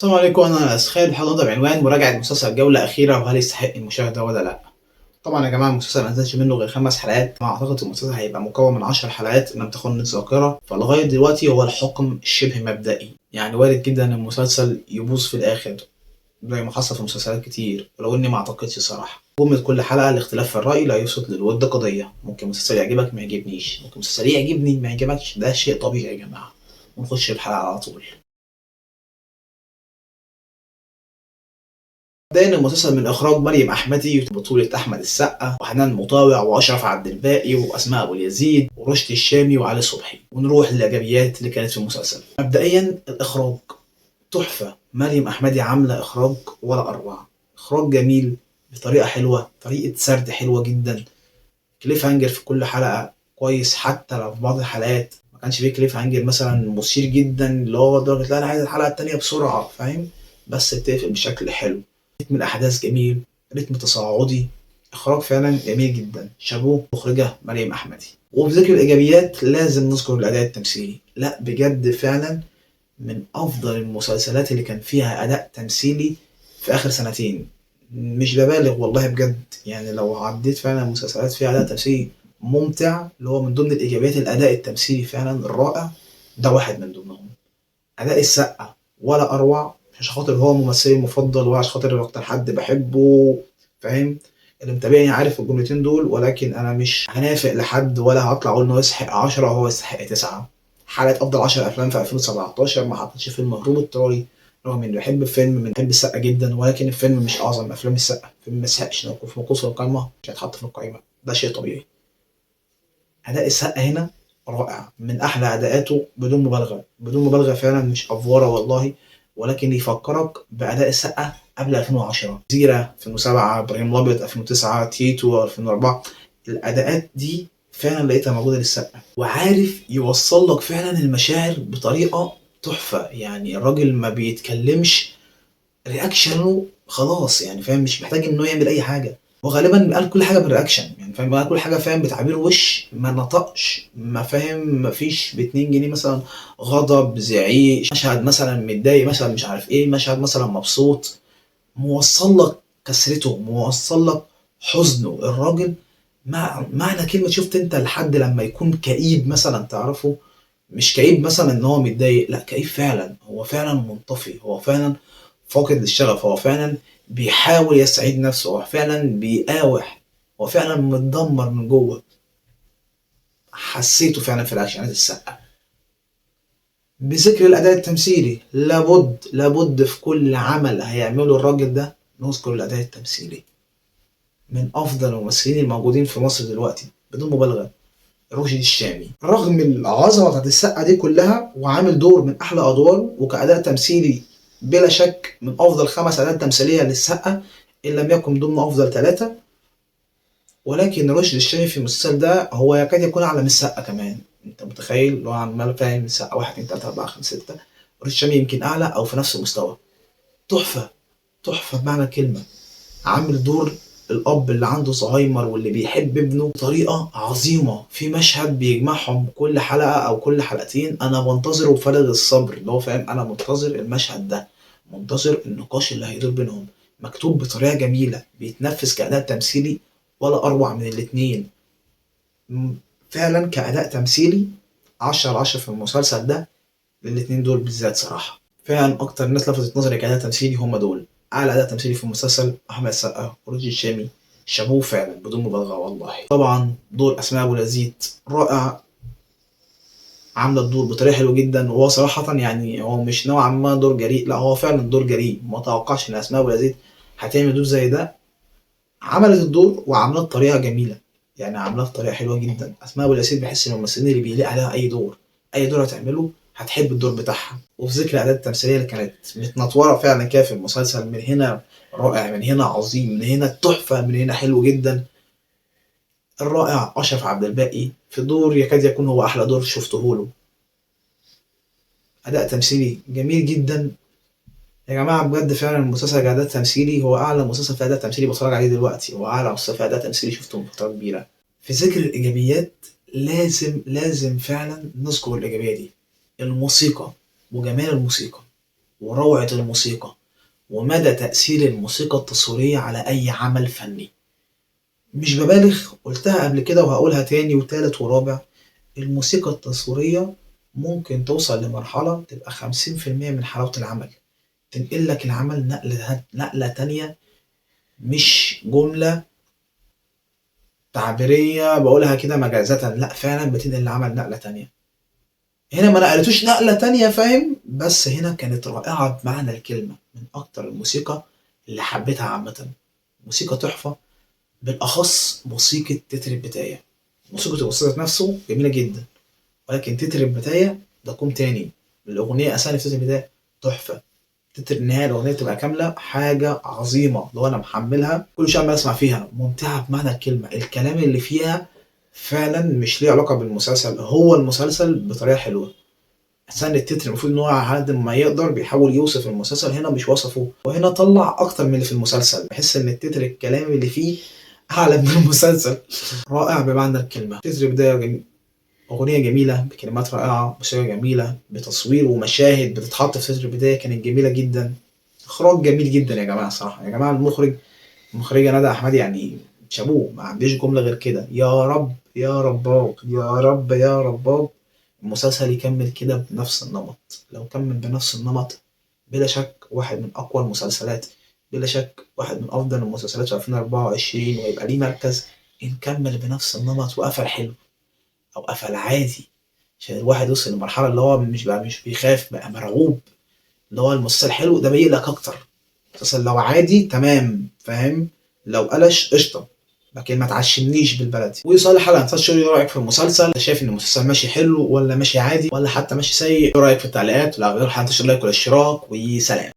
السلام عليكم، أنا أسخال النهارده بعنوان مراجعة مسلسل جولة أخيرة وهل يستحق المشاهدة ولا لأ؟ طبعًا يا جماعة المسلسل ما نزلش منه غير 5 حلقات، أنا أعتقد المسلسل هيبقى مكون من 10 حلقات إن لم تخنّي الذاكرة، فلغاية دلوقتي هو الحكم شبه مبدئي، يعني وارد جدًا إن المسلسل يبوظ في الآخر زي ما حصل في مسلسلات كتير، ولو إني ما أعتقدش صراحة. جملة كل حلقة الاختلاف في الرأي لا يفسد للوِد قضية، ممكن مسلسل يعجبك ما يعجبنيش، ممكن مسلسل يعجبني ما يعجبكش، ده شيء طبيعي يا جماعة، ونخش الحلقة على طول. مبدئيًا المسلسل من إخراج مريم أحمدي وبطولة أحمد السقا وحنان مطاوع وأشرف عبد الباقي وأسماء أبو اليزيد ورشدي الشامي وعلي صبحي، ونروح للإيجابيات اللي كانت في المسلسل. مبدئيًا الإخراج تحفة، مريم أحمدي عاملة إخراج ولا أروع، إخراج جميل بطريقة حلوة، طريقة سرد حلوة جدًا، كليف هانجر في كل حلقة كويس حتى لو في بعض الحلقات ما كانش فيه كليف هانجر مثلًا مثير جدًا اللي هو لدرجة لا أنا عايز الحلقة التانية بسرعة فاهم؟ بس بتقفل بشكل حلو. رتم الأحداث جميل، رتم تصاعدي، إخراج فعلًا جميل جدًا، شابوه مخرجة مريم أحمدي. وفي ذكر الإيجابيات لازم نذكر الأداء التمثيلي، لأ بجد فعلًا من أفضل المسلسلات اللي كان فيها أداء تمثيلي في آخر سنتين، مش ببالغ والله بجد، يعني لو عديت فعلًا مسلسلات فيها أداء تمثيلي ممتع اللي هو من ضمن الإيجابيات الأداء التمثيلي فعلًا الرائع، ده واحد من ضمنهم. أداء السقا ولا أروع، مش عشان خاطر هو ممثلي المفضل ولا عشان خاطر أكتر حد باحبه فاهم، اللي متابعني عارف الجملتين دول، ولكن أنا مش هانافق لحد ولا هاطلع أقول إن هو يستحق 10 وهو يستحق 9. حلقة أفضل 10 أفلام في 2017 ما حطيتش فيلم هروب اضطراري، رغم إني باحب باحب السقا جدًا، ولكن الفيلم مش أعظم أفلام السقا، الفيلم ما يستحقش إنه يكون في وقوف القايمة، مش هيتحط في القايمة، ده شيء طبيعي. أداء السقا هنا رائع، من أحلى أداءاته بدون مبالغة، بدون مبالغة فعلًا مش أفورة والله، ولكن يفكّرك بأداء السقا قبل 2010، جزيرة 2007، إبراهيم الأبيض 2009، تيتو 2004، الأداءات دي فعلًا لقيتها موجودة للسقا، وعارف يوصّل لك فعلًا المشاعر بطريقة تحفة، يعني الراجل ما بيتكلمش رياكشنه خلاص يعني فاهم، مش محتاج إن هو يعمل أي حاجة، هو غالبًا قال كل حاجة بالرياكشن يعني فاهم، قال كل حاجة فاهم بتعبير وِش، ما نطقش، ما فاهم ما فيش ب2 جنيه مثلًا غضب، زعيق، مشهد مثلًا متضايق مثلًا مش عارف إيه، مشهد مثلًا مبسوط، موصّل لك كسرته، موصّل لك حزنه، الراجل معنى كلمة شُفت أنت الحد لمّا يكون كئيب مثلًا تعرفه، مش كئيب مثلًا إن هو متضايق، لأ كئيب فعلًا، هو فعلًا منطفي، هو فعلًا فاقد للشغف، هو فعلًا بيحاول يسعد نفسه، هو فعلًا بيقاوح، هو فعلًا متدمر من جوّه، حسيته فعلًا في رياكشنات السقا. بذكر الأداء التمثيلي، لابد في كل عمل هيعمله الراجل ده نذكر الأداء التمثيلي، من أفضل الممثلين الموجودين في مصر دلوقتي بدون مبالغة. رشدي الشامي رغم العظمه بتاعت السقه دي كلها وعامل دور من احلى ادواره وكاداء تمثيلي بلا شك من افضل 5 اداءات تمثيليه للسقه ان لم يكن ضمن افضل 3، ولكن رشدي الشامي في المسلسل ده هو يكاد يكون اعلى من السقه كمان، انت متخيل اللي هو عمال فاهم السقه 1 2 3 4 5 6، رشدي الشامي يمكن اعلى او في نفس المستوى. تحفه، تحفه بمعنى الكلمه، عامل دور الأب اللي عنده زهايمر واللي بيحب ابنه بطريقة عظيمة، في مشهد بيجمعهم كل حلقة أو كل حلقتين أنا بانتظره بفارغ الصبر، اللي هو فاهم أنا منتظر المشهد ده، منتظر النقاش اللي هيدور بينهم، مكتوب بطريقة جميلة، بيتنفذ كأداء تمثيلي ولا أروع من الاتنين، فعلا كأداء تمثيلي 10 على 10 في المسلسل ده للاتنين دول بالذات صراحة. فعلا أكتر ناس لفتت نظري كأداء تمثيلي هم دول، أعلى أداء تمثيلي في المسلسل أحمد السقا ورشدي الشامي، شابوه فعلا بدون مبالغة والله. طبعا دور أسماء أبو اليزيد رائع، عاملة الدور بطريقة حلوة جدا، وهو صراحة يعني هو مش نوعا ما دور جريء، لا هو فعلا دور جريء، ما توقعش إن أسماء أبو اليزيد هتعمل دور زي ده، عملت الدور وعاملاه بطريقة جميلة، يعني عاملاه بطريقة حلوة جدا. أسماء أبو اليزيد بحس إن الممثلين اللي بيليق عليها أي دور، أي دور هتعمله هتحب الدور بتاعها. وفي ذكر الأداء التمثيلية اللي كانت متنطورة فعلا كده في المسلسل، من هنا رائع، من هنا عظيم، من هنا تحفة، من هنا حلو جدا، الرائع أشرف عبد الباقي في دور يكاد يكون هو أحلى دور شفته له، أداء تمثيلي جميل جدا. يا جماعة بجد فعلا المسلسل كأداء تمثيلي هو أعلى مسلسل في أداء تمثيلي بتفرج عليه دلوقتي، هو أعلى مسلسل في أداء تمثيلي شفته من فترة كبيرة. في ذكر الإيجابيات لازم فعلا نذكر الإيجابية دي، الموسيقى وجمال الموسيقى، وروعة الموسيقى ومدى تأثير الموسيقى التصويرية على أي عمل فني. مش ببالغ، قلتها قبل كده وهقولها تاني وتالت ورابع، الموسيقى التصويرية ممكن توصل لمرحلة تبقى 50% من حلاوة العمل، تنقل لك العمل نقلة تانية، مش جملة تعبيرية بقولها كده مجازة، لا فعلا بتنقل العمل نقلة تانية. هنا ما نقلتوش نقلة تانية فاهم، بس هنا كانت رائعة بمعنى الكلمة، من أكتر الموسيقى اللي حبيتها عامة. موسيقى تحفة، بالأخص موسيقى تتر البداية. موسيقى الأستاذ نفسه جميلة جدا، ولكن تتر البداية ده كوم تاني. الأغنية أساسا في تتر البداية تحفة، تتر النهاية الأغنية تبقى كاملة حاجة عظيمة. لو أنا محملها كل شوية عمال أسمع فيها، ممتعة بمعنى الكلمة. الكلام اللي فيها فعلا مش ليه علاقة بالمسلسل، هو المسلسل بطريقة حلوة. أساسا التتر المفروض إن هو على قد ما يقدر بيحاول يوصف المسلسل، هنا مش وصفه، وهنا طلع أكتر من اللي في المسلسل. بحس إن التتر الكلام اللي فيه أعلى من المسلسل. رائع بمعنى الكلمة. تتر بداية جميل، أغنية جميلة بكلمات رائعة، موسيقى جميلة بتصوير ومشاهد بتتحط في تتر البداية كانت جميلة جدا. إخراج جميل جدا يا جماعة صراحة. يا جماعة المخرجة ندى أحمدي يعني شابوه، ما عنديش جملة غير كده. يا رب يا رباب يا رب يا رباب المسلسل يكمل كده بنفس النمط. لو كمل بنفس النمط بلا شك واحد من أقوى المسلسلات، بلا شك واحد من أفضل المسلسلات في 2024، ويبقى ليه مركز إن كمل بنفس النمط وقفل حلو أو قفل عادي. عشان الواحد يوصل لمرحلة اللي هو مش بيخاف، بقى مرعوب. اللي هو المسلسل حلو ده بيقلق أكتر. المسلسل لو عادي تمام فاهم، لو قلش قشطة، لكن ما تعشمنيش بالبلدي. وصالح حلقة انت ايه رايك في المسلسل؟ شايف ان المسلسل ماشي حلو ولا ماشي عادي ولا حتى ماشي سيء؟ ايه رايك في التعليقات؟ لا غير حتى لايك ولا اشتراك، وسلام.